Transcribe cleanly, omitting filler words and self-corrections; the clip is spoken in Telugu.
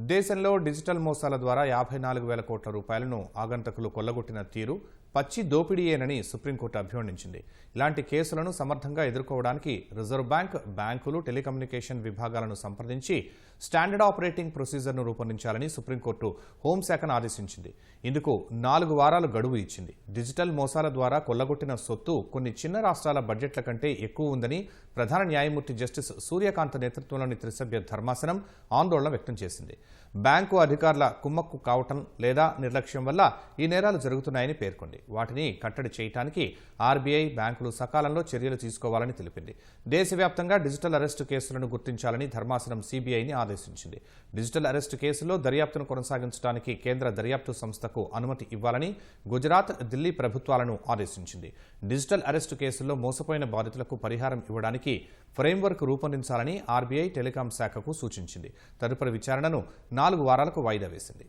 దేశంలో డిజిటల్ మోసాల ద్వారా 54,000 కోట్ల రూపాయలను ఆగంతకులు కొల్లగొట్టిన తీరు పచ్చి దోపిడీయేనని సుప్రీంకోర్టు అభివర్ణించింది. ఇలాంటి కేసులను సమర్థంగా ఎదుర్కోవడానికి రిజర్వ్ బ్యాంక్, బ్యాంకులు, టెలికమ్యూనికేషన్ విభాగాలను సంప్రదించి స్టాండర్డ్ ఆపరేటింగ్ ప్రొసీజర్ను రూపొందించాలని సుప్రీంకోర్టు హోంశాఖను ఆదేశించింది. ఇందుకు 4 వారాలు గడువు ఇచ్చింది. డిజిటల్ మోసాల ద్వారా కొల్లగొట్టిన సొత్తు కొన్ని చిన్న రాష్ట్రాల బడ్జెట్ల కంటే ఎక్కువ ఉందని ప్రధాన న్యాయమూర్తి జస్టిస్ సూర్యకాంత్ నేతృత్వంలోని త్రిసభ్య ధర్మాసనం ఆందోళన వ్యక్తం చేసింది. బ్యాంకు అధికారుల కుమ్మక్కు కావటం లేదా నిర్లక్ష్యం వల్ల ఈ నేరాలు జరుగుతున్నాయని పేర్కొంది. వాటిని కట్టడి చేయడానికి ఆర్బీఐ, బ్యాంకులు సకాలంలో చర్యలు తీసుకోవాలని తెలిపింది. దేశవ్యాప్తంగా డిజిటల్ అరెస్టు కేసులను గుర్తించాలని ధర్మాసనం సీబీఐని ఆదేశించింది. డిజిటల్ అరెస్టు కేసులో దర్యాప్తును కొనసాగించడానికి కేంద్ర దర్యాప్తు సంస్థకు అనుమతి ఇవ్వాలని గుజరాత్, ఢిల్లీ ప్రభుత్వాలను ఆదేశించింది. డిజిటల్ అరెస్టు కేసుల్లో మోసపోయిన బాధితులకు పరిహారం ఇవ్వడానికి ఫ్రేమ్వర్క్ రూపొందించాలని ఆర్బీఐ, టెలికాం శాఖకు సూచించింది. తదుపరి విచారణను 4 వారాలకు వాయిదా వేసింది.